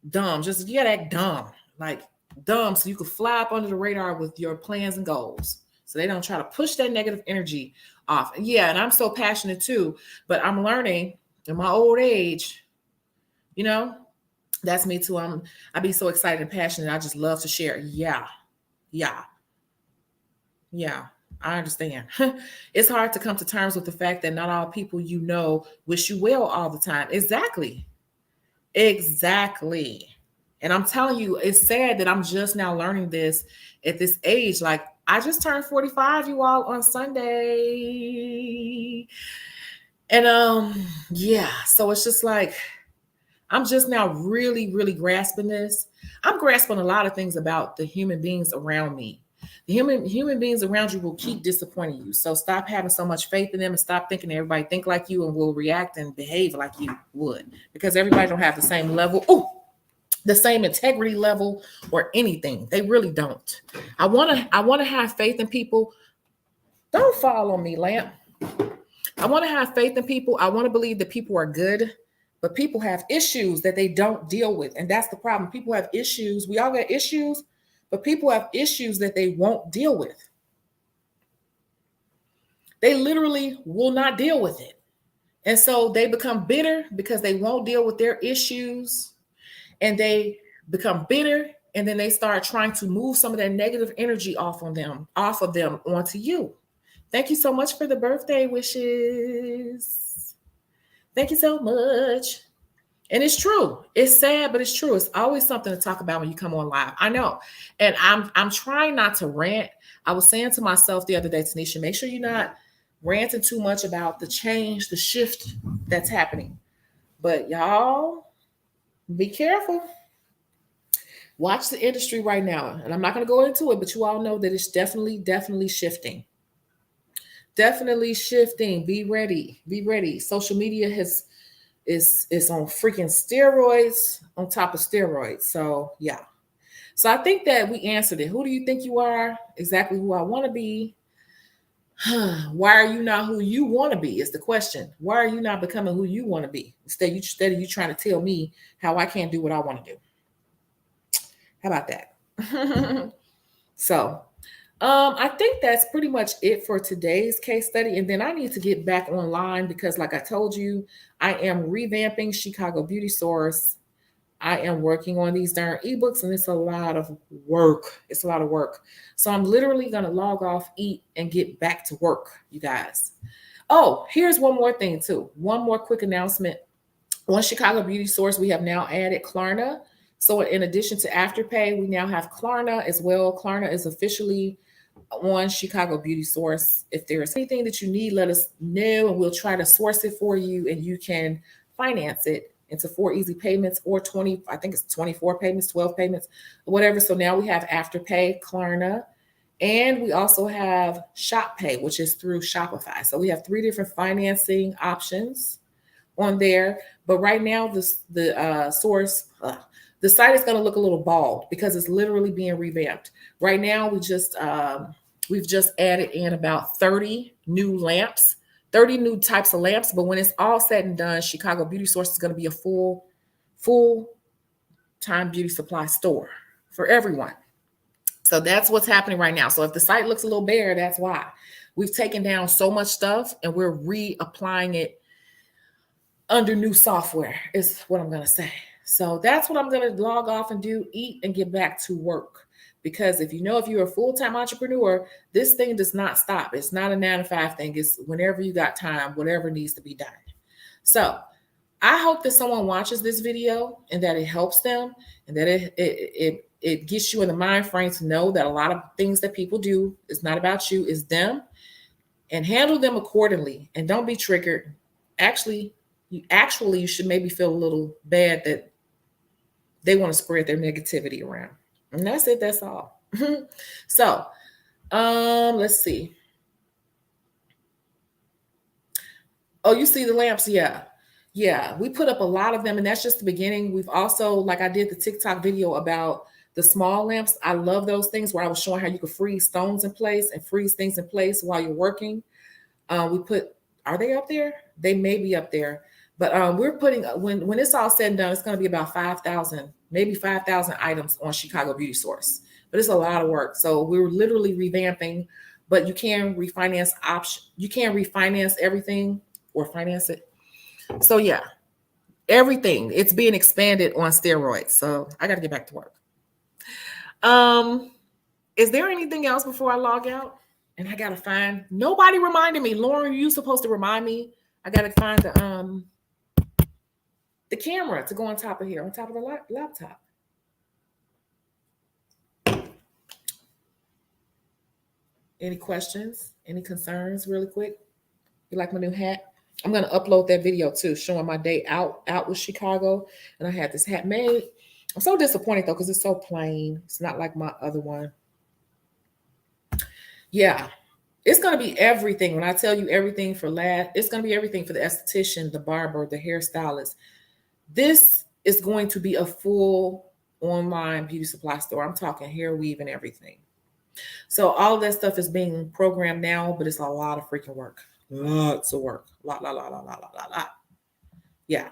[SPEAKER 1] Dumb. Just you gotta act dumb. Like dumb so you can fly up under the radar with your plans and goals. So they don't try to push that negative energy off. Yeah, and I'm so passionate too, but I'm learning in my old age, you know, that's me too. I be so excited and passionate. I just love to share. Yeah. Yeah. Yeah. I understand. It's hard to come to terms with the fact that not all people you know wish you well all the time. Exactly. Exactly. And I'm telling you, it's sad that I'm just now learning this at this age. Like, I just turned 45, you all, on Sunday. And yeah, so it's just like I'm just now really, really grasping this. I'm grasping a lot of things about the human beings around me. The human beings around you will keep disappointing you. So stop having so much faith in them and stop thinking everybody think like you and will react and behave like you would. Because everybody don't have the same level. The same integrity level or anything. They really don't. I wanna have faith in people. Don't fall on me, Lamp. I want to have faith in people. I want to believe that people are good, but people have issues that they don't deal with. And that's the problem. People have issues. We all got issues, but people have issues that they won't deal with. They literally will not deal with it. And so they become bitter because they won't deal with their issues. And they become bitter. And then they start trying to move some of that negative energy off of them onto you. Thank you so much for the birthday wishes. Thank you so much. And it's true. It's sad, but it's true. It's always something to talk about when you come on live. I know. And I'm trying not to rant. I was saying to myself the other day, Tanisha, make sure you're not ranting too much about the change, the shift that's happening. But y'all, be careful. Watch the industry right now. And I'm not going to go into it, but you all know that it's definitely shifting. Definitely shifting. Be ready. Be ready. Social media is on freaking steroids on top of steroids. So yeah. So I think that we answered it. Who do you think you are? Exactly who I want to be. Why are you not who you want to be? Is the question. Why are you not becoming who you want to be? Instead of you trying to tell me how I can't do what I want to do. How about that? So I think that's pretty much it for today's case study. And then I need to get back online because, like I told you, I am revamping Chicago Beauty Source. I am working on these darn ebooks, and it's a lot of work. It's a lot of work. So I'm literally going to log off, eat, and get back to work, you guys. Oh, here's one more thing, too. One more quick announcement. On Chicago Beauty Source, we have now added Klarna. So in addition to Afterpay, we now have Klarna as well. Klarna is officially on Chicago Beauty Source. If there's anything that you need, let us know and we'll try to source it for you and you can finance it into 4 easy payments or 20, I think it's 24 payments, 12 payments, whatever. So now we have Afterpay, Klarna, and we also have ShopPay, which is through Shopify. So we have 3 different financing options on there. But right now, the site is going to look a little bald because it's literally being revamped. Right now, we've just added in about 30 new lamps, 30 new types of lamps. But when it's all said and done, Chicago Beauty Source is going to be a full-time beauty supply store for everyone. So that's what's happening right now. So if the site looks a little bare, that's why. We've taken down so much stuff and we're reapplying it under new software is what I'm going to say. So that's what I'm going to log off and do, eat and get back to work. Because if you're a full-time entrepreneur, this thing does not stop. It's not a 9-to-5 thing. It's whenever you got time, whatever needs to be done. So I hope that someone watches this video and that it helps them and that it gets you in the mind frame to know that a lot of things that people do is not about you, it's them, and handle them accordingly. And don't be triggered. Actually, you should maybe feel a little bad that they want to spread their negativity around. And that's it. That's all. So, let's see. Oh, you see the lamps? Yeah. Yeah. We put up a lot of them, and that's just the beginning. We've also, like I did the TikTok video about the small lamps. I love those things where I was showing how you could freeze stones in place and freeze things in place while you're working. We put, are they up there? They may be up there. But we're putting, when it's all said and done, it's going to be about 5,000, maybe 5,000 items on Chicago Beauty Source. But it's a lot of work. So we're literally revamping, but you can refinance option. You can refinance everything or finance it. So yeah, everything, it's being expanded on steroids. So I got to get back to work. Is there anything else before I log out? And I gotta find, nobody reminded me. Lauren, you supposed to remind me. I gotta find the camera to go on top of here, on top of the laptop. Any questions? Any concerns really quick? You like my new hat? I'm gonna upload that video too, showing my day out with Chicago. And I had this hat made. I'm so disappointed though, because it's so plain. It's not like my other one. Yeah. It's going to be everything. When I tell you everything for it's going to be everything for the esthetician, the barber, the hairstylist. This is going to be a full online beauty supply store. I'm talking hair weave and everything. So all of that stuff is being programmed now, but it's a lot of freaking work. Lots of work. Lot. Yeah.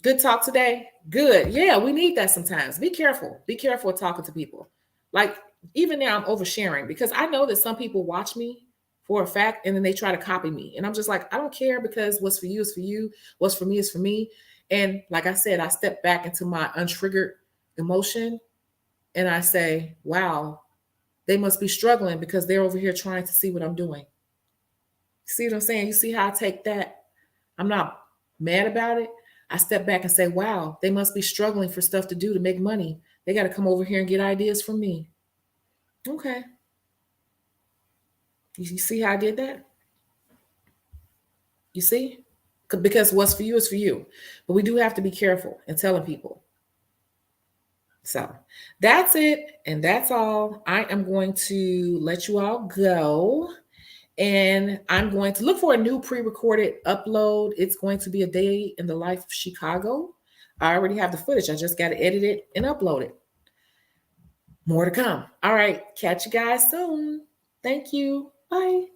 [SPEAKER 1] Good talk today. Good. Yeah, we need that sometimes. Be careful. Be careful talking to people. Like even now I'm oversharing because I know that some people watch me for a fact, and then they try to copy me. And I'm just like, I don't care, because what's for you is for you. What's for me is for me. And like I said, I step back into my untriggered emotion and I say, wow, they must be struggling because they're over here trying to see what I'm doing. See what I'm saying? You see how I take that? I'm not mad about it. I step back and say, wow, they must be struggling for stuff to do to make money. They got to come over here and get ideas from me. Okay. You see how I did that? You see? Because what's for you is for you. But we do have to be careful in telling people. So that's it. And that's all. I am going to let you all go. And I'm going to look for a new pre-recorded upload. It's going to be a day in the life of Chicago. I already have the footage. I just got to edit it and upload it. More to come. All right. Catch you guys soon. Thank you. Bye.